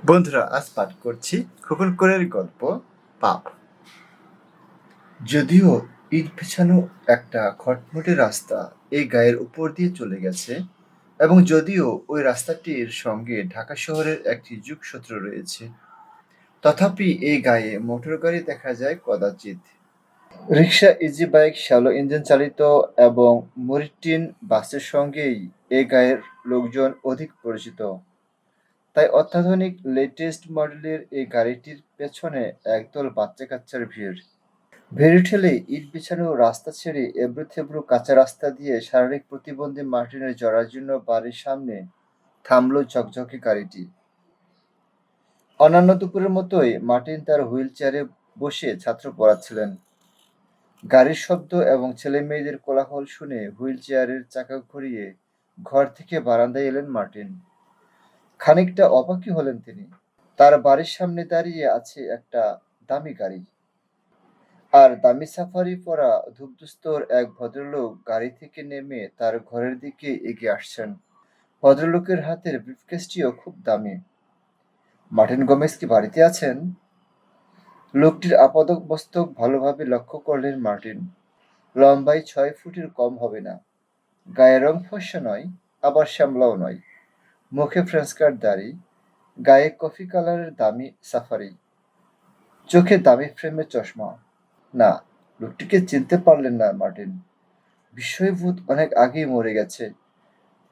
বন্ধুরা, আজ পাঠ করছি খোকন কোরের গল্প পাপ। যদিও ইট বিছানো একটা খটমটে রাস্তা এই গায়ের উপর দিয়ে চলে গেছে, এবং যদিও ওই রাস্তাটির সঙ্গে ঢাকা শহরের একটি যোগসূত্র রয়েছে, তথাপি এই গায়ে মোটর গাড়ি দেখা যায় কদাচিৎ। রিক্সা, ইজি বাইক, শ্যালো ইঞ্জিন চালিত এবং মরিটিন বাসের সঙ্গেই এই গায়ের লোকজন অধিক পরিচিত। তাই অত্যাধুনিক লেটেস্ট মডেলের এই গাড়িটির পেছনে একদল বাচ্চা-কাচ্চার ভিড়। ভিড় ঠেলে ইট বিছানো রাস্তা ছেড়ে এবড়ো-খেবড়ো কাঁচা রাস্তা দিয়ে শারীরিক প্রতিবন্ধী মার্টিনের জরাজীর্ণ বাড়ির সামনে থামল ঝকঝকে গাড়িটি। অন্যান্য দুপুরের মতোই মার্টিন তার হুইল চেয়ারে বসে ছাত্র পড়াচ্ছিলেন। গাড়ির শব্দ এবং ছেলেমেয়েদের কোলাহল শুনে হুইল চেয়ারের চাকা ঘুরিয়ে ঘর থেকে বারান্দায় এলেন মার্টিন। খানিকটা অবাকই হলেন তিনি। তার বাড়ির সামনে দাঁড়িয়ে আছে একটা দামি গাড়ি, আর দামি সাফারি পরা ধূপধুস্তর এক ভদ্রলোক গাড়ি থেকে নেমে তার ঘরের দিকে এগিয়ে আসছেন। ভদ্রলোকের হাতের ব্রিফকেসটিও খুব দামি। মার্টিন গোমেজ কি বাড়িতে আছেন? লোকটির আপাদমস্তক ভালোভাবে লক্ষ্য করলেন মার্টিন। লম্বায় 6 ফুটের কম হবে না। গায়ের রং ফর্সা নয়, আবার শ্যামলাও নয়। মুখে ফ্রেঞ্চ কাট দাড়ি, গায়ে কফি কালারের দামি সাফারি, চোখে দামি ফ্রেমের চশমা। না, লোকটিকে চিনতে পারলেন না মার্টিন। বিস্ময়বোধ অনেক আগেই মরে গেছে।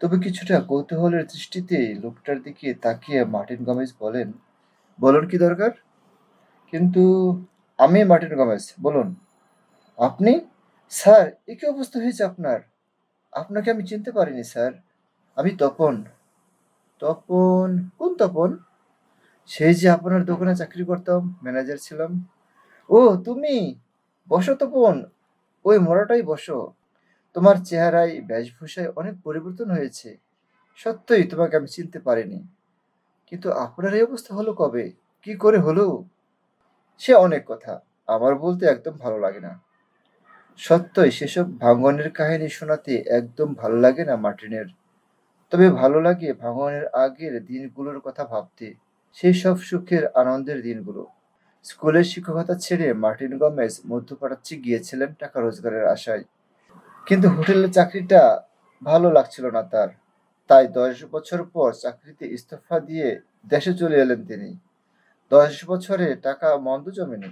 তবে কিছুটা কৌতূহলের দৃষ্টিতে লোকটার দিকে তাকিয়ে মার্টিন গমেজ বলেন, বলুন কি দরকার? কিন্তু আমি মার্টিন গমেজ, বলুন। আপনি? স্যার, এ কি অবস্থা হয়েছে আপনার? আপনাকে আমি চিনতে পারিনি স্যার। আমি তপন। তপন? কোন তপন? সেই যে আপনার দোকানে চাকরি করতাম, ম্যানেজার ছিলাম। ও তুমি? বসো তপন, ওই মোড়াটাই বসো। তোমার চেহারায় বেশভূষায় অনেক পরিবর্তন হয়েছে। সত্যই তোমাকে আমি চিনতে পারিনি। কিন্তু আপনার এই অবস্থা হলো কবে? কি করে হলো? সে অনেক কথা, আমার বলতে একদম ভালো লাগে না। সত্যই সেসব ভাঙনের কাহিনী শোনাতে একদম ভালো লাগে না মার্টিনের। তবে ভালো লাগে ভাঙনের আগের দিনগুলোর কথা ভাবতে, সেই সব সুখের আনন্দের দিনগুলো। স্কুলের শিক্ষকতা ছেড়ে মার্টিন গমেজ মধ্যপ্রাচ্যে গিয়েছিলেন টাকা রোজগারের আশায়। কিন্তু হোটেলের চাকরিটা ভালো লাগছিল না তার। তাই 10 বছর পর চাকরিতে ইস্তফা দিয়ে দেশে চলে এলেন তিনি। 10 বছরে টাকা মন্দ জমেনি।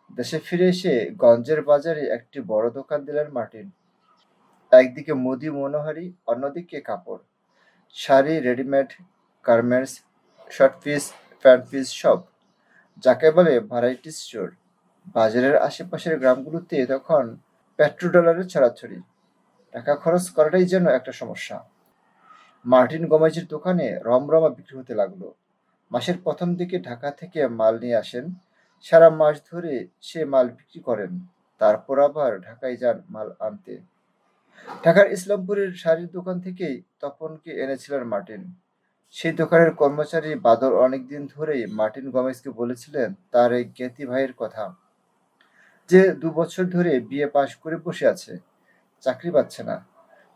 দেশে ফিরে এসে গঞ্জের বাজারে একটি বড় দোকান দিলেন মার্টিন। একদিকে মুদি মনোহারি, অন্যদিকে কাপড়, sari, readymade, garments, short piece, pant piece সব। যাকে বলে ভ্যারাইটি স্টোর। বাজারের আশেপাশের গ্রামগুলোতে তখন পেট্রোডলারের ছড়াছড়ি। টাকা খরচ করাটাই যেন একটা সমস্যা। মার্টিন গমেজের দোকানে রমরমা বিক্রি হতে লাগলো। মাসের প্রথম দিকে ঢাকা থেকে মাল নিয়ে আসেন। সারা মাস ধরে সে মাল বিক্রি করেন। তারপর আবার ঢাকায় যান মাল আনতে। ঢাকার ইসলামপুরের শাড়ির দোকান থেকেই তপনকে এনেছিলেন মার্টিন। সেই দোকানের কর্মচারী বাদল অনেকদিন ধরেই মার্টিন গমেজকে বলেছিলেন তার এই জ্ঞাতি ভাইয়ের কথা, যে 2 বছর ধরে বিএ পাশ করে বসে আছে, চাকরি পাচ্ছে না।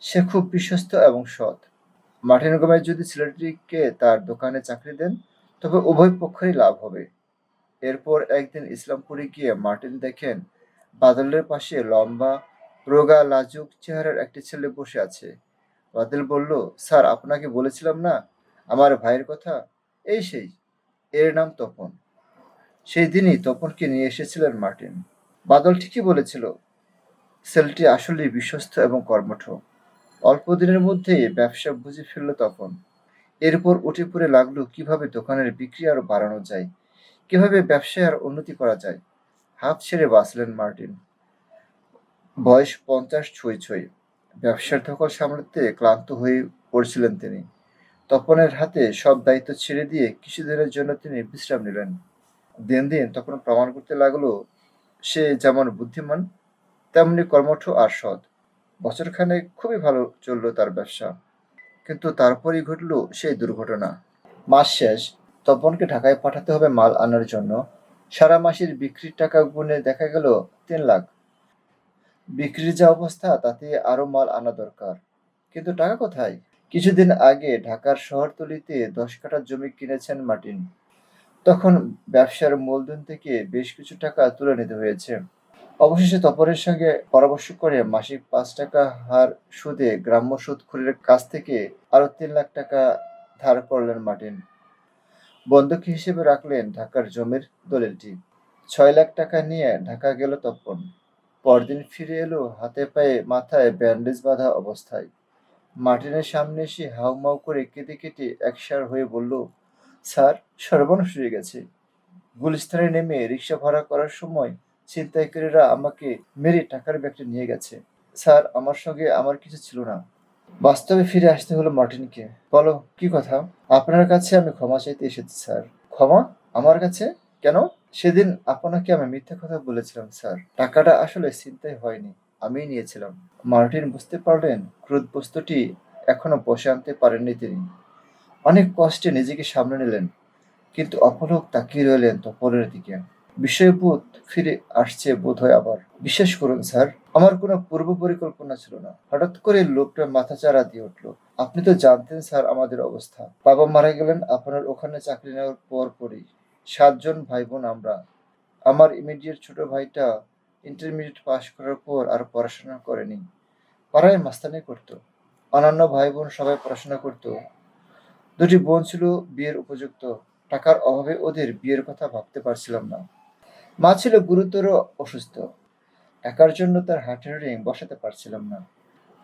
সে খুব বিশ্বস্ত এবং সৎ। মার্টিন গোমেজ যদি ছেলেটিকে তার দোকানে চাকরি দেন, তবে উভয় পক্ষেরই লাভ হবে। এরপর একদিন ইসলামপুরে গিয়ে মার্টিন দেখেন বাদলের পাশে লম্বা, রোগা, লাজুক চেহারার একটি ছেলে বসে আছে। বাদল বলল, স্যার, আপনাকে বলেছিলাম না আমার ভাইয়ের কথা? এই সেই, এর নাম তপন। সেই দিনই তপনকে নিয়ে এসেছিলেন মার্টিন। বাদল ঠিকই বলেছিল, ছেলেটি আসলেই বিশ্বস্ত এবং কর্মঠ। অল্প দিনের মধ্যেই ব্যবসা বুঝে ফেলল তপন। এরপর উঠে পড়ে লাগলো কিভাবে দোকানের বিক্রি আরো বাড়ানো যায়, কিভাবে ব্যবসায় আর উন্নতি করা যায়। হাঁফ ছেড়ে বাঁচলেন মার্টিন। বয়স 50 ছুঁই ছুঁই। ব্যবসার ধকল সামলাতে ক্লান্ত হয়ে পড়ছিলেন তিনি। তপনের হাতে সব দায়িত্ব ছেড়ে দিয়ে কিছুদিনের জন্য তিনি বিশ্রাম নিলেন। দিন দিন তপন প্রমাণ করতে লাগলো সে যেমন বুদ্ধিমান, তেমনি কর্মঠ আর সৎ। বছরখানেক খুবই ভালো চলল তার ব্যবসা। কিন্তু তারপরই ঘটল সেই দুর্ঘটনা। মাস শেষ। তপনকে ঢাকায় পাঠাতে হবে মাল আনার জন্য। সারা মাসের বিক্রির টাকা গুনে দেখা গেল 3 লাখ। বিক্রির যা অবস্থা তাতে আরো মাল আনা দরকার। কিন্তু টাকা কোথায়? কিছুদিন আগে ঢাকার শহরতলিতে ১০ কাঠা জমি কিনেছেন মার্টিন। তখন ব্যবসার মূলধন থেকে বেশ কিছু টাকা তুলে নিতে হয়েছে। অবশেষে তপনের সঙ্গে পরামর্শ করে মাসিক ৳৫ হার সুদে গ্রাম্য সুদখোরের কাছ থেকে আরও ৳৩,০০,০০০ ধার করলেন মার্টিন। বন্ধকি হিসেবে রাখলেন ঢাকার জমির দলিলটি। ৳৬,০০,০০০ নিয়ে ঢাকা গেল তপন। পরদিন ফিরে এলো হাতে পায়ে মাথায় ব্যান্ডেজ বাঁধা অবস্থায়। মার্টিনের সামনে এসে হাউমাউ করে কেঁদে কেটে একসার হয়ে বলল, স্যার, সর্বনাশ হয়ে গেছে। গুলিস্তানে নেমে রিকশা ভাড়া করার সময় ছিনতাইকারীরা আমাকে মেরে টাকার ব্যাগটা নিয়ে গেছে। স্যার, আমার সঙ্গে আমার কিছু ছিল না। বাস্তবে ফিরে আসতে হলো মার্টিনকে। বলো, কি কথা? আপনার কাছে আমি ক্ষমা চাইতে এসেছি, স্যার। ক্ষমা? আমার কাছে? কেন? সেদিন আপনাকে আমি মিথ্যা কথা বলেছিলাম, স্যার। টাকাটা আসলে ছিনতাই হয়নি, আমিই নিয়েছিলাম। মার্টিন বুঝতে পারলেন ক্রোধ বস্তুটি এখনো বশে আনতে পারেননি তিনি। অনেক কষ্টে নিজেকে সামলে নিলেন, কিন্তু অপলক তাকিয়ে রইলেন তপনের দিকে। বিষয়বোধ ফিরে আসছে বোধহয় আবার। বিশ্বাস করুন, স্যার, আমার কোনো পূর্ব পরিকল্পনা ছিল না। হঠাৎ করে লোকটা মাথাচাড়া দিয়ে উঠল। আপনি তো জানতেন, স্যার, আমাদের অবস্থা। বাবা মারা গেলেন আপনার ওখানে চাকরি নেওয়ার পরপরই। ৭ জন ভাই বোন আমরা। আমার ইমিডিয়েট ছোট ভাইটা ইন্টারমিডিয়েট পাশ করার পর আর পড়াশোনা করেনি। পাড়ায় মাস্তানি করতো। অন্যান্য ভাই বোন সবাই পড়াশোনা করতো। ২টি বোন ছিল বিয়ের উপযুক্ত। টাকার অভাবে ওদের বিয়ের কথা ভাবতে পারছিলাম না। মা ছিল গুরুতর অসুস্থ। টাকার জন্য তার হার্টের রিং বসাতে পারছিলাম না।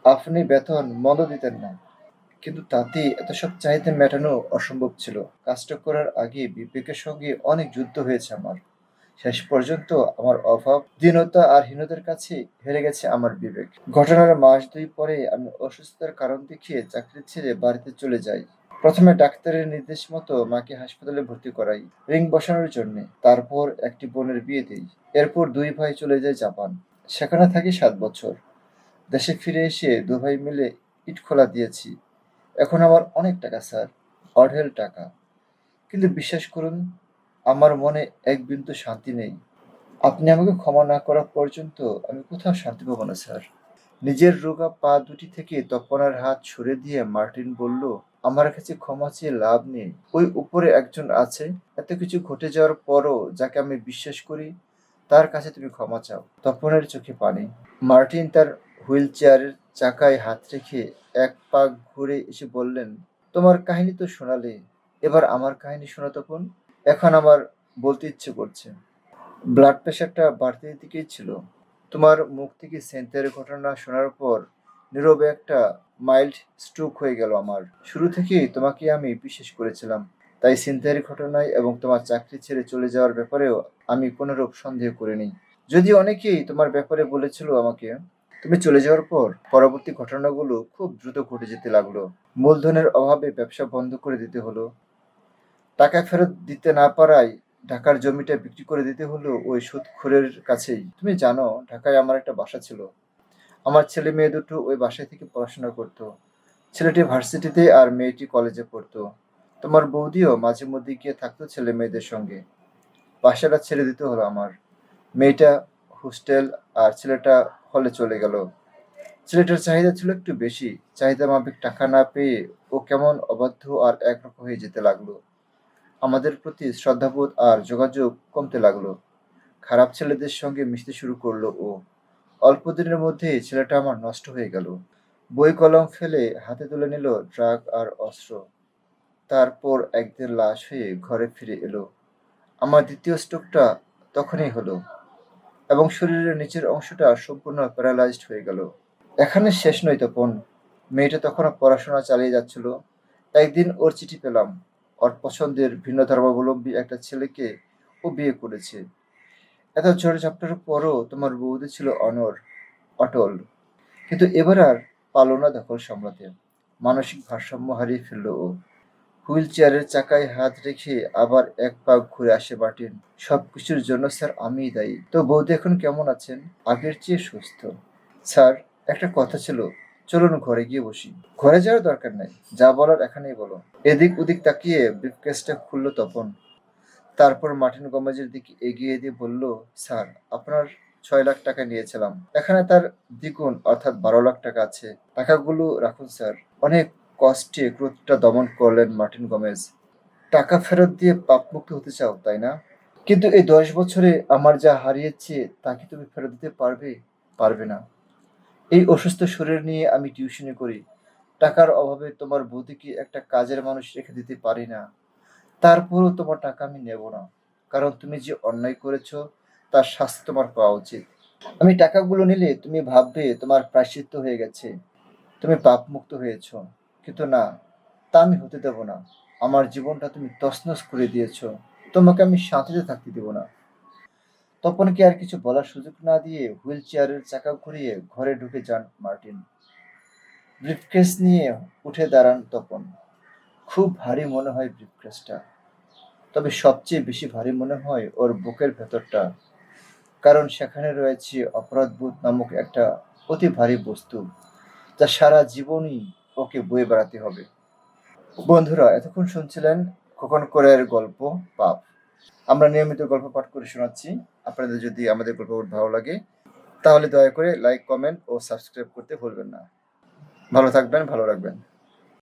আপনি বেতন মন্দ দিতেন না, কিন্তু তাতেই এত সব চাহিদা মেটানো অসম্ভব ছিল। কাজটা করার আগে বিবেকের সঙ্গে অনেক যুদ্ধ হয়েছে আমার। শেষ পর্যন্ত আমার অভাব, দীনতা আর হীনতার কাছে হেরে গেছে আমার বিবেক। ঘটনার মাস ২ পরে আমি অসুস্থতার কারণ দেখিয়ে চাকরি ছেড়ে বাড়িতে চলে যাই। প্রথমে ডাক্তারের নির্দেশ মতো মাকে হাসপাতালে ভর্তি করাই রিং বসানোর জন্যে। তারপর একটি বোনের বিয়ে দেই। এরপর ২ ভাই চলে যায় জাপান। সেখানে থাকি ৭ বছর। দেশে ফিরে এসে ২ ভাই মিলে ইটখোলা দিয়েছি। এখন আমার অনেক টাকা, স্যার, অঢেল টাকা। কিন্তু বিশ্বাস করুন, আমার মনে এক বিন্দু শান্তি নেই। আপনি আমাকে ক্ষমা না করা পর্যন্ত আমি কোথাও শান্তি পাবো না, স্যার। নিজের রোগা পা দুটি থেকে তপনের হাত সরে দিয়ে মার্টিন বলল, আমার কাছে ক্ষমা চেয়ে লাভ নেই। ওই উপরে একজন আছে, এত কিছু ঘটে যাওয়ার পরও যাকে আমি বিশ্বাস করি, তার কাছে তুমি ক্ষমা চাও। তপনের চোখে পানি। মার্টিন তার হুইল চেয়ারের চাকায় হাত রেখে এক পা ঘুরে এসে বললেন, তোমার কাহিনী তো শোনালে, এবার আমার কাহিনী শোনা তপন। এখন আমার বলতে ইচ্ছে করছে। ব্লাড প্রেশারটা বাড়তির দিকেই ছিল। তোমার মুখ থেকে সেন্টের ঘটনা শোনার পর নীরবে একটা মাইল্ড স্ট্রোক হয়ে গেল আমার। শুরু থেকেই তোমাকে আমি বিশ্বাস করেছিলাম। তাই ছিনতাইয়ের ঘটনায় এবং তোমার চাকরি ছেড়ে চলে যাওয়ার ব্যাপারেও আমি কোনরূপ সন্দেহ করিনি। যদিও অনেকেই তোমার ব্যাপারে বলেছিল আমাকে। তুমি চলে যাওয়ার পর পরবর্তী ঘটনাগুলো খুব দ্রুত ঘটে যেতে লাগলো। মূলধনের অভাবে ব্যবসা বন্ধ করে দিতে হলো। টাকা ফেরত দিতে না পারায় ঢাকার জমিটা বিক্রি করে দিতে হলো ওই সুদখোরের কাছেই। তুমি জানো, ঢাকায় আমার একটা বাসা ছিল। আমার ছেলে মেয়ে দুটো ওই বাসায় থেকে পড়াশোনা করতো। ছেলেটি ভার্সিটিতে আর মেয়েটি কলেজে পড়তো। তোমার বৌদিও মাঝে মধ্যে গিয়ে থাকতো ছেলে মেয়েদের সঙ্গে। বাসাটা ছেড়ে দিতে হলো আমার। মেয়েটা হোস্টেল আর ছেলেটা হলে চলে গেল। ছেলেটার চাহিদা ছিল একটু বেশি। চাহিদা মাফিক টাকা না পেয়ে ও কেমন অবাধ্য আর একরকম হয়ে যেতে লাগলো। আমাদের প্রতি শ্রদ্ধাবোধ আর যোগাযোগ কমতে লাগলো। খারাপ ছেলেদের সঙ্গে মিশতে শুরু করলো ও। অল্প দিনের মধ্যেই ছেলেটা আমার নষ্ট হয়ে গেল। বই কলম ফেলে হাতে তুলে নিল ড্রাগ আর অস্ত্র। তারপর একদিন লাশ হয়ে ঘরে ফিরে এলো। আমার দ্বিতীয় স্ট্রোকটা তখনই হলো এবং শরীরের নিচের অংশটা সম্পূর্ণ প্যারালাইজড হয়ে গেল। এখানে শেষ নয় তপন। মেয়েটা তখনও পড়াশোনা চালিয়ে যাচ্ছিল। একদিন ওর চিঠি পেলাম। ওর পছন্দের ভিন্ন ধর্মাবলম্বী একটা ছেলেকে ও বিয়ে করেছে। এত ঝড়-ঝাপটার পরও তোমার বৌদি ছিল অটল। কিন্তু এবার আর পারল না দখল সামলাতে। মানসিক ভারসাম্য হারিয়ে ফেলল ও। হুইল চেয়ারের চাকায় হাত রেখে আবার এক পা ঘুরে আসে মার্টিন। সবকিছুর জন্য স্যার আমিই দায়ী। তো বৌদি এখন কেমন আছেন? আগের চেয়ে সুস্থ। স্যার, একটা কথা ছিল। চলুন ঘরে গিয়ে বসি। ঘরে যাওয়ার দরকার নাই। যা বলার এখানেই বলো। এদিক ওদিক তাকিয়ে ব্রিফকেসটা খুলল তপন। তারপর মার্টিন গমেজের দিকে এগিয়ে দিয়ে বলল, স্যার, আপনার ৬,০০,০০০ নিয়েছিলাম। এখানে তার দ্বিগুণ অর্থাৎ ১২,০০,০০০ আছে। টাকাগুলো রাখুন, স্যার। অনেক কষ্টে ক্রোধটা দমন করলেন মার্টিন গোমেজ। টাকা ফেরত দিয়ে পাপমুক্ত হতে চাও, তাই না? কিন্তু এই 10 বছরে আমার যা হারিয়েছে তা কি তুমি ফেরত দিতে পারবে? পারবে না। এই অসুস্থ শরীর নিয়ে আমি টিউশনি করি। টাকার অভাবে তোমার বৌদিকে একটা কাজের মানুষ রেখে দিতে পারি না। তারপরও তোমার টাকা আমি নেব না। কারণ তুমি যে অন্যায় করেছ তার শাস্তি তোমার পাওয়া উচিত। আমি টাকাগুলো নিলে তুমি ভাববে তোমার প্রায়শ্চিত্ত হয়ে গেছে। তুমি পাপমুক্ত হয়েছ। কিন্তু না, তা আমি হতে দেব না। আমার জীবনটা তুমি তছনছ করে দিয়েছ। তোমাকে আমি শান্তিতে থাকতে দেব না। তপনকে আর কিছু বলার সুযোগ না দিয়ে হুইল চেয়ারের চাকা ঘুরিয়ে ঘরে ঢুকে যান মার্টিন। ব্রিফকেস নিয়ে উঠে দাঁড়ান তপন। খুব ভারী মনে হয় ব্রিফকেসটা। তবে সবচেয়ে বেশি ভারী মনে হয় ওর বুকের ভেতরটা। কারণ সেখানে রয়েছে অপরাধবোধ নামক একটা অতি ভারী বস্তু, যা সারা জীবনই ওকে বয়ে বেড়াতে হবে। বন্ধুরা, এতক্ষণ শুনছিলেন খোকন কোরের গল্প পাপ। আমরা নিয়মিত গল্প পাঠ করে শোনাচ্ছি। আপনাদের যদি আমাদের গল্প ভালো লাগে তাহলে দয়া করে লাইক, কমেন্ট ও সাবস্ক্রাইব করতে ভুলবেন না। ভালো থাকবেন, ভালো রাখবেন।